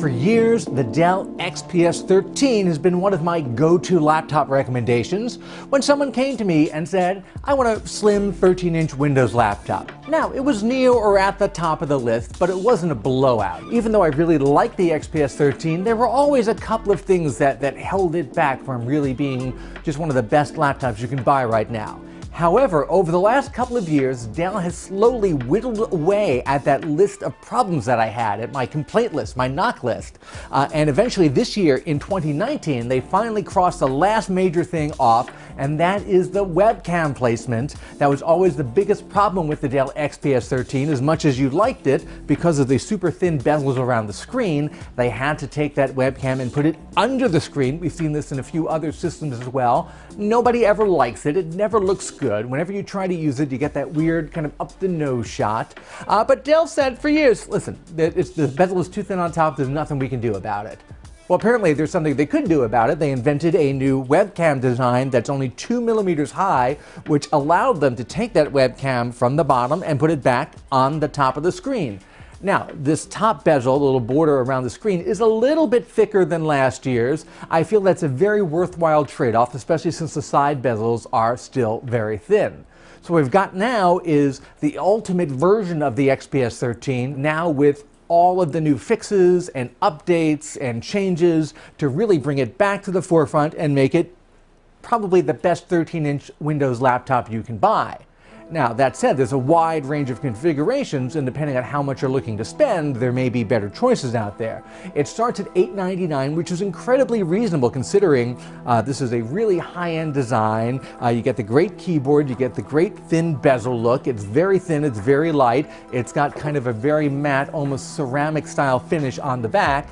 For years, the Dell XPS 13 has been one of my go-to laptop recommendations when someone came to me and said, I want a slim 13-inch Windows laptop. Now, it was near or at the top of the list, but it wasn't a blowout. Even though I really liked the XPS 13, there were always a couple of things that held it back from really being just one of the best laptops you can buy right now. However, over the last couple of years, Dell has slowly whittled away at that list of problems that I had, at my complaint list, my knock list. And eventually this year, in 2019, they finally crossed the last major thing off, and that is the webcam placement. That was always the biggest problem with the Dell XPS 13. As much as you liked it, because of the super thin bezels around the screen, they had to take that webcam and put it under the screen. We've seen this in a few other systems as well. Nobody ever likes it. It never looks good. Whenever you try to use it, you get that weird kind of up the nose shot. But Dell said for years, listen, the bezel is too thin on top, there's nothing we can do about it. Well, apparently there's something they could do about it. They invented a new webcam design that's only 2 millimeters high, which allowed them to take that webcam from the bottom and put it back on the top of the screen. Now, this top bezel, the little border around the screen, is a little bit thicker than last year's. I feel that's a very worthwhile trade-off, especially since the side bezels are still very thin. So what we've got now is the ultimate version of the XPS 13, now with all of the new fixes and updates and changes to really bring it back to the forefront and make it probably the best 13-inch Windows laptop you can buy. Now, that said, there's a wide range of configurations, and depending on how much you're looking to spend, there may be better choices out there. It starts at $899, which is incredibly reasonable considering this is a really high-end design. You get the great keyboard, you get the great thin bezel look. It's very thin, it's very light. It's got kind of a very matte, almost ceramic-style finish on the back.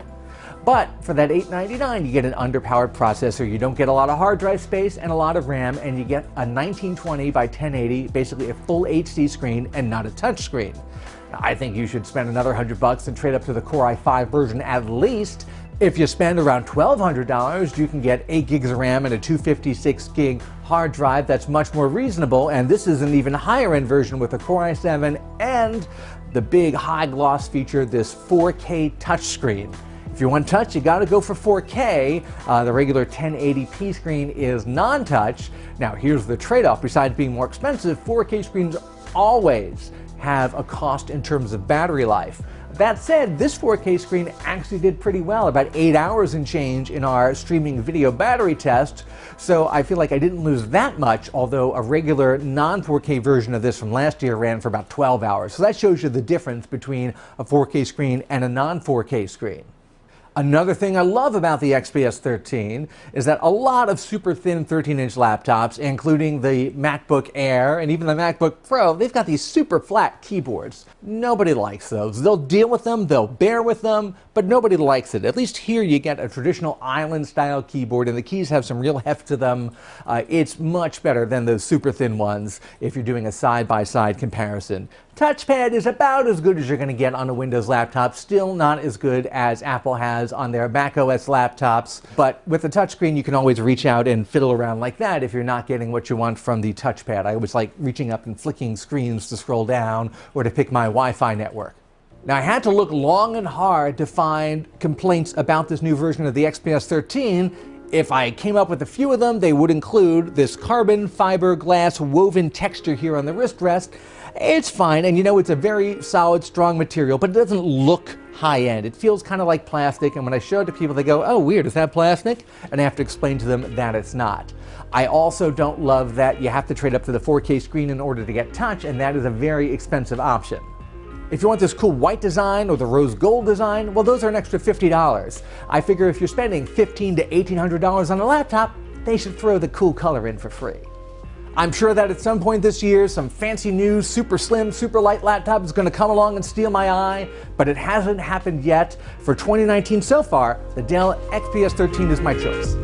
But for that $899, you get an underpowered processor, you don't get a lot of hard drive space and a lot of RAM, and you get a 1920 by 1080, basically a full HD screen and not a touch screen. Now, I think you should spend another $100 and trade up to the Core i5 version at least. If you spend around $1,200, you can get 8 gigs of RAM and a 256 gig hard drive. That's much more reasonable, and this is an even higher end version with a Core i7 and the big high gloss feature, this 4K touchscreen. If you want touch, you got to go for 4K. The regular 1080p screen is non-touch. Now, here's the trade-off. Besides being more expensive, 4K screens always have a cost in terms of battery life. That said, this 4K screen actually did pretty well, about 8 hours and change in our streaming video battery test. So I feel like I didn't lose that much, although a regular non-4K version of this from last year ran for about 12 hours. So that shows you the difference between a 4K screen and a non-4K screen. Another thing I love about the XPS 13 is that a lot of super thin 13-inch laptops, including the MacBook Air and even the MacBook Pro, they've got these super flat keyboards. Nobody likes those. They'll deal with them, they'll bear with them, but nobody likes it. At least here you get a traditional island-style keyboard, and the keys have some real heft to them. It's much better than those super thin ones if you're doing a side-by-side comparison. Touchpad is about as good as you're going to get on a Windows laptop, still not as good as Apple has on their macOS laptops, but with the touchscreen you can always reach out and fiddle around like that if you're not getting what you want from the touchpad. I always like reaching up and flicking screens to scroll down or to pick my Wi-Fi network. Now, I had to look long and hard to find complaints about this new version of the XPS 13. If I came up with a few of them, they would include this carbon fiber glass woven texture here on the wrist rest. It's fine, and you know it's a very solid, strong material, but it doesn't look high-end. It feels kind of like plastic, and when I show it to people, they go, oh, weird, is that plastic? And I have to explain to them that it's not. I also don't love that you have to trade up to the 4K screen in order to get touch, and that is a very expensive option. If you want this cool white design or the rose gold design, well, those are an extra $50. I figure if you're spending $1,500 to $1,800 on a laptop, they should throw the cool color in for free. I'm sure that at some point this year, some fancy new, super slim, super light laptop is going to come along and steal my eye, but it hasn't happened yet. For 2019 so far, the Dell XPS 13 is my choice.